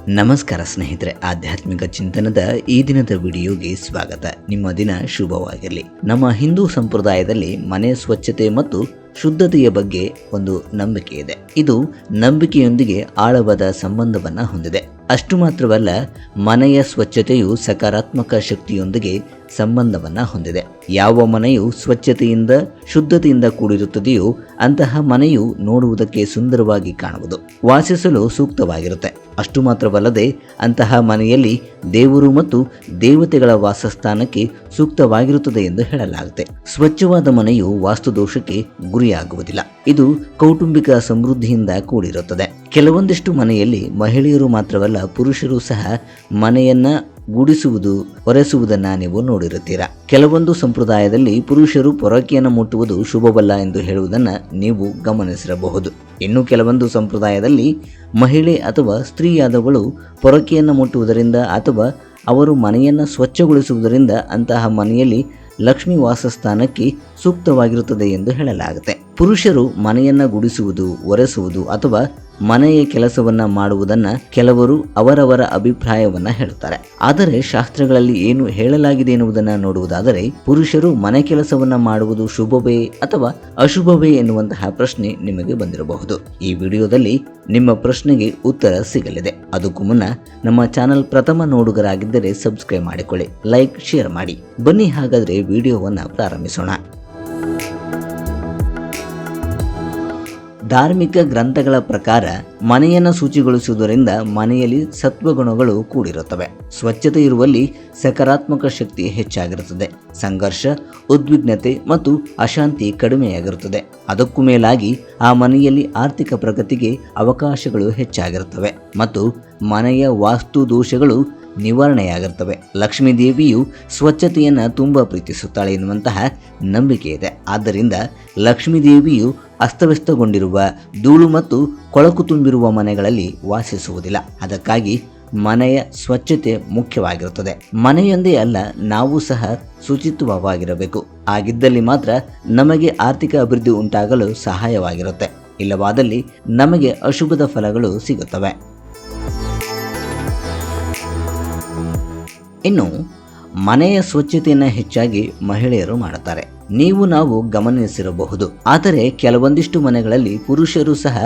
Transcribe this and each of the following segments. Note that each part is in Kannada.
ನಮಸ್ಕಾರ ಸ್ನೇಹಿತರೆ, ಆಧ್ಯಾತ್ಮಿಕ ಚಿಂತನದ ಈ ದಿನದ ವಿಡಿಯೋಗೆ ಸ್ವಾಗತ. ನಿಮ್ಮ ದಿನ ಶುಭವಾಗಿರಲಿ. ನಮ್ಮ ಹಿಂದೂ ಸಂಪ್ರದಾಯದಲ್ಲಿ ಮನೆ ಸ್ವಚ್ಛತೆ ಮತ್ತು ಶುದ್ಧತೆಯ ಬಗ್ಗೆ ಒಂದು ನಂಬಿಕೆ ಇದೆ. ಇದು ನಂಬಿಕೆಯೊಂದಿಗೆ ಆಳವಾದ ಸಂಬಂಧವನ್ನು ಹೊಂದಿದೆ. ಅಷ್ಟು ಮಾತ್ರವಲ್ಲ, ಮನೆಯ ಸ್ವಚ್ಛತೆಯು ಸಕಾರಾತ್ಮಕ ಶಕ್ತಿಯೊಂದಿಗೆ ಸಂಬಂಧವನ್ನು ಹೊಂದಿದೆ. ಯಾವ ಮನೆಯು ಸ್ವಚ್ಛತೆಯಿಂದ ಶುದ್ಧತೆಯಿಂದ ಕೂಡಿರುತ್ತದೆಯೋ ಅಂತಹ ಮನೆಯು ನೋಡುವುದಕ್ಕೆ ಸುಂದರವಾಗಿ ಕಾಣುವುದು, ವಾಸಿಸಲು ಸೂಕ್ತವಾಗಿರುತ್ತೆ. ಅಷ್ಟು ಮಾತ್ರವಲ್ಲದೆ ಅಂತಹ ಮನೆಯಲ್ಲಿ ದೇವರು ಮತ್ತು ದೇವತೆಗಳ ವಾಸಸ್ಥಾನಕ್ಕೆ ಸೂಕ್ತವಾಗಿರುತ್ತದೆ ಎಂದು ಹೇಳಲಾಗುತ್ತೆ. ಸ್ವಚ್ಛವಾದ ಮನೆಯು ವಾಸ್ತುದೋಷಕ್ಕೆ ಗುರಿಯಾಗುವುದಿಲ್ಲ. ಇದು ಕೌಟುಂಬಿಕ ಸಮೃದ್ಧಿಯಿಂದ ಕೂಡಿರುತ್ತದೆ. ಕೆಲವೊಂದಿಷ್ಟು ಮನೆಯಲ್ಲಿ ಮಹಿಳೆಯರು ಮಾತ್ರವಲ್ಲ, ಪುರುಷರು ಸಹ ಮನೆಯನ್ನ ಗುಡಿಸುವುದು, ಒರೆಸುವುದನ್ನು ನೀವು ನೋಡಿರುತ್ತೀರಾ. ಕೆಲವೊಂದು ಸಂಪ್ರದಾಯದಲ್ಲಿ ಪುರುಷರು ಪೊರಕೆಯನ್ನು ಮುಟ್ಟುವುದು ಶುಭವಲ್ಲ ಎಂದು ಹೇಳುವುದನ್ನು ನೀವು ಗಮನಿಸಿರಬಹುದು. ಇನ್ನು ಕೆಲವೊಂದು ಸಂಪ್ರದಾಯದಲ್ಲಿ ಮಹಿಳೆ ಅಥವಾ ಸ್ತ್ರೀಯಾದವಳು ಪೊರಕೆಯನ್ನು ಮುಟ್ಟುವುದರಿಂದ ಅಥವಾ ಅವರು ಮನೆಯನ್ನು ಸ್ವಚ್ಛಗೊಳಿಸುವುದರಿಂದ ಅಂತಹ ಮನೆಯಲ್ಲಿ ಲಕ್ಷ್ಮಿ ವಾಸಸ್ಥಾನಕ್ಕೆ ಸೂಕ್ತವಾಗಿರುತ್ತದೆ ಎಂದು ಹೇಳಲಾಗುತ್ತೆ. ಪುರುಷರು ಮನೆಯನ್ನ ಗುಡಿಸುವುದು, ಒರೆಸುವುದು ಅಥವಾ ಮನೆಯ ಕೆಲಸವನ್ನ ಮಾಡುವುದನ್ನ ಕೆಲವರು ಅವರವರ ಅಭಿಪ್ರಾಯವನ್ನ ಹೇಳುತ್ತಾರೆ. ಆದರೆ ಶಾಸ್ತ್ರಗಳಲ್ಲಿ ಏನು ಹೇಳಲಾಗಿದೆ ಎನ್ನುವುದನ್ನು ನೋಡುವುದಾದರೆ, ಪುರುಷರು ಮನೆ ಕೆಲಸವನ್ನ ಮಾಡುವುದು ಶುಭವೇ ಅಥವಾ ಅಶುಭವೇ ಎನ್ನುವಂತಹ ಪ್ರಶ್ನೆ ನಿಮಗೆ ಬಂದಿರಬಹುದು. ಈ ವಿಡಿಯೋದಲ್ಲಿ ನಿಮ್ಮ ಪ್ರಶ್ನೆಗೆ ಉತ್ತರ ಸಿಗಲಿದೆ. ಅದಕ್ಕೂ ಮುನ್ನ ನಮ್ಮ ಚಾನೆಲ್ ಪ್ರಥಮ ನೋಡುಗರಾಗಿದ್ದರೆ ಸಬ್ಸ್ಕ್ರೈಬ್ ಮಾಡಿಕೊಳ್ಳಿ, ಲೈಕ್, ಶೇರ್ ಮಾಡಿ. ಬನ್ನಿ ಹಾಗಾದ್ರೆ ವಿಡಿಯೋವನ್ನ ಪ್ರಾರಂಭಿಸೋಣ. ಧಾರ್ಮಿಕ ಗ್ರಂಥಗಳ ಪ್ರಕಾರ ಮನೆಯನ್ನು ಶುಚಿಗೊಳಿಸುವುದರಿಂದ ಮನೆಯಲ್ಲಿ ಸತ್ವಗುಣಗಳು ಕೂಡಿರುತ್ತವೆ. ಸ್ವಚ್ಛತೆ ಇರುವಲ್ಲಿ ಸಕಾರಾತ್ಮಕ ಶಕ್ತಿ ಹೆಚ್ಚಾಗಿರುತ್ತದೆ. ಸಂಘರ್ಷ, ಉದ್ವಿಗ್ನತೆ ಮತ್ತು ಅಶಾಂತಿ ಕಡಿಮೆಯಾಗಿರುತ್ತದೆ. ಅದಕ್ಕೂ ಮೇಲಾಗಿ ಆ ಮನೆಯಲ್ಲಿ ಆರ್ಥಿಕ ಪ್ರಗತಿಗೆ ಅವಕಾಶಗಳು ಹೆಚ್ಚಾಗಿರುತ್ತವೆ ಮತ್ತು ಮನೆಯ ವಾಸ್ತು ದೋಷಗಳು ನಿವಾರಣೆಯಾಗಿರ್ತವೆ. ಲಕ್ಷ್ಮೀ ದೇವಿಯು ಸ್ವಚ್ಛತೆಯನ್ನು ತುಂಬ ಪ್ರೀತಿಸುತ್ತಾಳೆ ಎನ್ನುವಂತಹ ನಂಬಿಕೆ ಇದೆ. ಆದ್ದರಿಂದ ಲಕ್ಷ್ಮೀ ದೇವಿಯು ಅಸ್ತವ್ಯಸ್ತಗೊಂಡಿರುವ, ಧೂಳು ಮತ್ತು ಕೊಳಕು ತುಂಬಿರುವ ಮನೆಗಳಲ್ಲಿ ವಾಸಿಸುವುದಿಲ್ಲ. ಅದಕ್ಕಾಗಿ ಮನೆಯ ಸ್ವಚ್ಛತೆ ಮುಖ್ಯವಾಗಿರುತ್ತದೆ. ಮನೆಯೊಂದೇ ಅಲ್ಲ, ನಾವು ಸಹ ಶುಚಿತ್ವವಾಗಿರಬೇಕು. ಆಗಿದ್ದಲ್ಲಿ ಮಾತ್ರ ನಮಗೆ ಆರ್ಥಿಕ ಅಭಿವೃದ್ಧಿ ಉಂಟಾಗಲು ಸಹಾಯವಾಗಿರುತ್ತೆ. ಇಲ್ಲವಾದಲ್ಲಿ ನಮಗೆ ಅಶುಭದ ಫಲಗಳು ಸಿಗುತ್ತವೆ. ಇನ್ನು ಮನೆಯ ಸ್ವಚ್ಛತೆಯನ್ನು ಹೆಚ್ಚಾಗಿ ಮಹಿಳೆಯರು ಮಾಡುತ್ತಾರೆ. ನಾವು ಗಮನಿಸಿರಬಹುದು. ಆದರೆ ಕೆಲವೊಂದಿಷ್ಟು ಮನೆಗಳಲ್ಲಿ ಪುರುಷರು ಸಹ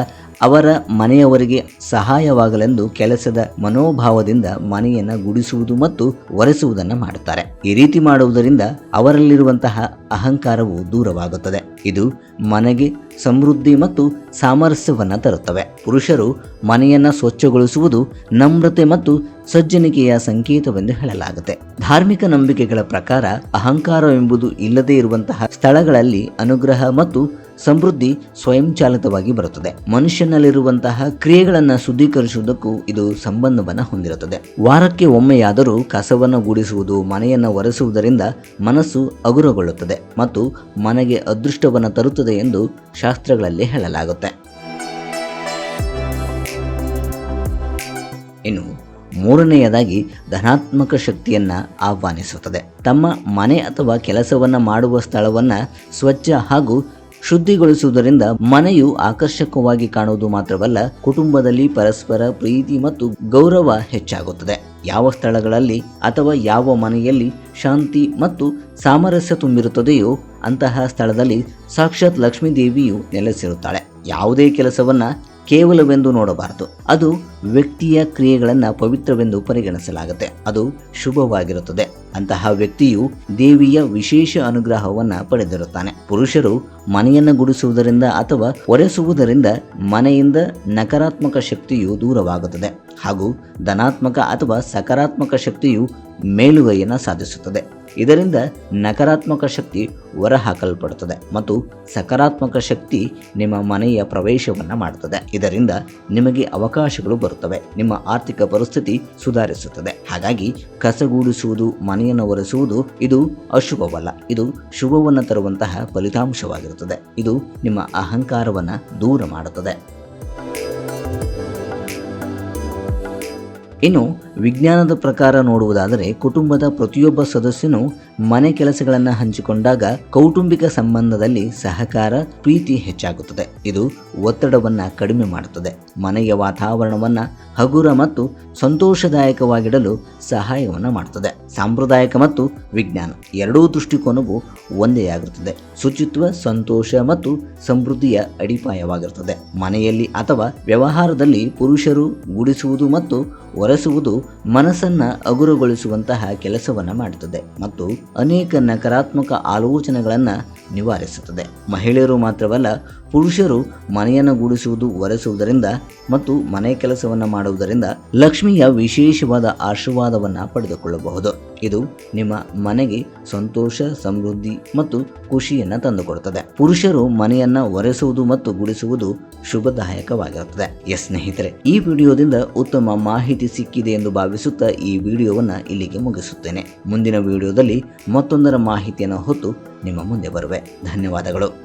ಅವರ ಮನೆಯವರಿಗೆ ಸಹಾಯವಾಗಲೆಂದು ಕೆಲಸದ ಮನೋಭಾವದಿಂದ ಮನೆಯನ್ನು ಗುಡಿಸುವುದು ಮತ್ತು ಒರೆಸುವುದನ್ನು ಮಾಡುತ್ತಾರೆ. ಈ ರೀತಿ ಮಾಡುವುದರಿಂದ ಅವರಲ್ಲಿರುವಂತಹ ಅಹಂಕಾರವು ದೂರವಾಗುತ್ತದೆ. ಇದು ಮನೆಗೆ ಸಮೃದ್ಧಿ ಮತ್ತು ಸಾಮರಸ್ಯವನ್ನು ತರುತ್ತವೆ. ಪುರುಷರು ಮನೆಯನ್ನು ಸ್ವಚ್ಛಗೊಳಿಸುವುದು ನಮ್ರತೆ ಮತ್ತು ಸಜ್ಜನಿಕೆಯ ಸಂಕೇತವೆಂದು ಹೇಳಲಾಗುತ್ತೆ. ಧಾರ್ಮಿಕ ನಂಬಿಕೆಗಳ ಪ್ರಕಾರ ಅಹಂಕಾರವೆಂಬುದು ಇಲ್ಲದೇ ಇರುವಂತಹ ಸ್ಥಳಗಳಲ್ಲಿ ಅನುಗ್ರಹ ಮತ್ತು ಸಮೃದ್ಧಿ ಸ್ವಯಂಚಾಲಿತವಾಗಿ ಬರುತ್ತದೆ. ಮನುಷ್ಯನಲ್ಲಿರುವಂತಹ ಕ್ರಿಯೆಗಳನ್ನು ಶುದ್ಧೀಕರಿಸುವುದಕ್ಕೂ ಇದು ಸಂಬಂಧವನ್ನು ಹೊಂದಿರುತ್ತದೆ. ವಾರಕ್ಕೆ ಒಮ್ಮೆಯಾದರೂ ಕಸವನ್ನು ಗೂಡಿಸುವುದು, ಮನೆಯನ್ನು ಒರೆಸುವುದರಿಂದ ಮನಸ್ಸು ಹಗುರಗೊಳ್ಳುತ್ತದೆ ಮತ್ತು ಮನೆಗೆ ಅದೃಷ್ಟವನ್ನು ತರುತ್ತದೆ ಎಂದು ಶಾಸ್ತ್ರಗಳಲ್ಲಿ ಹೇಳಲಾಗುತ್ತೆ. ಇನ್ನು ಮೂರನೆಯದಾಗಿ ಧನಾತ್ಮಕ ಶಕ್ತಿಯನ್ನ ಆಹ್ವಾನಿಸುತ್ತದೆ. ತಮ್ಮ ಮನೆ ಅಥವಾ ಕೆಲಸವನ್ನ ಮಾಡುವ ಸ್ಥಳವನ್ನ ಸ್ವಚ್ಛ ಹಾಗೂ ಶುದ್ಧಿಗೊಳಿಸುವುದರಿಂದ ಮನೆಯು ಆಕರ್ಷಕವಾಗಿ ಕಾಣುವುದು ಮಾತ್ರವಲ್ಲ, ಕುಟುಂಬದಲ್ಲಿ ಪರಸ್ಪರ ಪ್ರೀತಿ ಮತ್ತು ಗೌರವ ಹೆಚ್ಚಾಗುತ್ತದೆ. ಯಾವ ಸ್ಥಳಗಳಲ್ಲಿ ಅಥವಾ ಯಾವ ಮನೆಯಲ್ಲಿ ಶಾಂತಿ ಮತ್ತು ಸಾಮರಸ್ಯ ತುಂಬಿರುತ್ತದೆಯೋ ಅಂತಹ ಸ್ಥಳದಲ್ಲಿ ಸಾಕ್ಷಾತ್ ಲಕ್ಷ್ಮೀ ದೇವಿಯು ನೆಲೆಸಿರುತ್ತಾಳೆ. ಯಾವುದೇ ಕೆಲಸವನ್ನ ಕೇವಲವೆಂದು ನೋಡಬಾರದು. ಅದು ವ್ಯಕ್ತಿಯ ಕ್ರಿಯೆಗಳನ್ನು ಪವಿತ್ರವೆಂದು ಪರಿಗಣಿಸಲಾಗುತ್ತೆ. ಅದು ಶುಭವಾಗಿರುತ್ತದೆ. ಅಂತಹ ವ್ಯಕ್ತಿಯು ದೇವಿಯ ವಿಶೇಷ ಅನುಗ್ರಹವನ್ನು ಪಡೆದಿರುತ್ತಾನೆ. ಪುರುಷರು ಮನೆಯನ್ನು ಗುಡಿಸುವುದರಿಂದ ಅಥವಾ ಒರೆಸುವುದರಿಂದ ಮನೆಯಿಂದ ನಕಾರಾತ್ಮಕ ಶಕ್ತಿಯು ದೂರವಾಗುತ್ತದೆ ಹಾಗೂ ಧನಾತ್ಮಕ ಅಥವಾ ಸಕಾರಾತ್ಮಕ ಶಕ್ತಿಯು ಮೇಲುಗೈಯನ್ನು ಸಾಧಿಸುತ್ತದೆ. ಇದರಿಂದ ನಕಾರಾತ್ಮಕ ಶಕ್ತಿ ಹೊರಹಾಕಲ್ಪಡುತ್ತದೆ ಮತ್ತು ಸಕಾರಾತ್ಮಕ ಶಕ್ತಿ ನಿಮ್ಮ ಮನೆಯ ಪ್ರವೇಶವನ್ನು ಮಾಡುತ್ತದೆ. ಇದರಿಂದ ನಿಮಗೆ ಅವಕಾಶಗಳು ಬರುತ್ತವೆ. ನಿಮ್ಮ ಆರ್ಥಿಕ ಪರಿಸ್ಥಿತಿ ಸುಧಾರಿಸುತ್ತದೆ. ಹಾಗಾಗಿ ಕಸಗೂಡಿಸುವುದು, ಮನೆಯನ್ನು ಒರೆಸುವುದು ಇದು ಅಶುಭವಲ್ಲ, ಇದು ಶುಭವನ್ನು ತರುವಂತಹ ಫಲಿತಾಂಶವಾಗಿರುತ್ತದೆ. ಇದು ನಿಮ್ಮ ಅಹಂಕಾರವನ್ನು ದೂರ ಮಾಡುತ್ತದೆ. ಇನ್ನು ವಿಜ್ಞಾನದ ಪ್ರಕಾರ ನೋಡುವುದಾದರೆ, ಕುಟುಂಬದ ಪ್ರತಿಯೊಬ್ಬ ಸದಸ್ಯನು ಮನೆ ಕೆಲಸಗಳನ್ನು ಹಂಚಿಕೊಂಡಾಗ ಕೌಟುಂಬಿಕ ಸಂಬಂಧದಲ್ಲಿ ಸಹಕಾರ, ಪ್ರೀತಿ ಹೆಚ್ಚಾಗುತ್ತದೆ. ಇದು ಒತ್ತಡವನ್ನು ಕಡಿಮೆ ಮಾಡುತ್ತದೆ, ಮನೆಯ ವಾತಾವರಣವನ್ನು ಹಗುರ ಮತ್ತು ಸಂತೋಷದಾಯಕವಾಗಿಡಲು ಸಹಾಯವನ್ನು ಮಾಡುತ್ತದೆ. ಸಾಂಪ್ರದಾಯಿಕ ಮತ್ತು ವಿಜ್ಞಾನ ಎರಡೂ ದೃಷ್ಟಿಕೋನವು ಒಂದೇ ಆಗಿರುತ್ತದೆ. ಶುಚಿತ್ವ ಸಂತೋಷ ಮತ್ತು ಸಮೃದ್ಧಿಯ ಅಡಿಪಾಯವಾಗಿರುತ್ತದೆ. ಮನೆಯಲ್ಲಿ ಅಥವಾ ವ್ಯವಹಾರದಲ್ಲಿ ಪುರುಷರು ಗುಡಿಸುವುದು ಮತ್ತು ಒರೆಸುವುದು ಮನಸ್ಸನ್ನು ಹಗುರಗೊಳಿಸುವಂತಹ ಕೆಲಸವನ್ನು ಮಾಡುತ್ತದೆ ಮತ್ತು ಅನೇಕ ನಕಾರಾತ್ಮಕ ಆಲೋಚನೆಗಳನ್ನು ನಿವಾರಿಸುತ್ತದೆ. ಮಹಿಳೆಯರು ಮಾತ್ರವಲ್ಲ, ಪುರುಷರು ಮನೆಯನ್ನು ಗುಡಿಸುವುದು ಒರೆಸುವುದರಿಂದ ಮತ್ತು ಮನೆ ಕೆಲಸವನ್ನು ಮಾಡುವುದರಿಂದ ಲಕ್ಷ್ಮಿಯ ವಿಶೇಷವಾದ ಆಶೀರ್ವಾದವನ್ನು ಪಡೆದುಕೊಳ್ಳಬಹುದು. ಇದು ನಿಮ್ಮ ಮನೆಗೆ ಸಂತೋಷ, ಸಮೃದ್ಧಿ ಮತ್ತು ಖುಷಿಯನ್ನು ತಂದುಕೊಡುತ್ತದೆ. ಪುರುಷರು ಮನೆಯನ್ನು ಒರೆಸುವುದು ಮತ್ತು ಗುಡಿಸುವುದು ಶುಭದಾಯಕವಾಗಿರುತ್ತದೆ. ಸ್ನೇಹಿತರೆ, ಈ ವಿಡಿಯೋದಿಂದ ಉತ್ತಮ ಮಾಹಿತಿ ಸಿಕ್ಕಿದೆ ಎಂದು ಭಾವಿಸುತ್ತಾ ಈ ವಿಡಿಯೋವನ್ನು ಇಲ್ಲಿಗೆ ಮುಗಿಸುತ್ತೇನೆ. ಮುಂದಿನ ವಿಡಿಯೋದಲ್ಲಿ ಮತ್ತೊಂದರ ಮಾಹಿತಿಯನ್ನು ಹೊತ್ತು ನಿಮ್ಮ ಮುಂದೆ ಬರುವೆ. ಧನ್ಯವಾದಗಳು.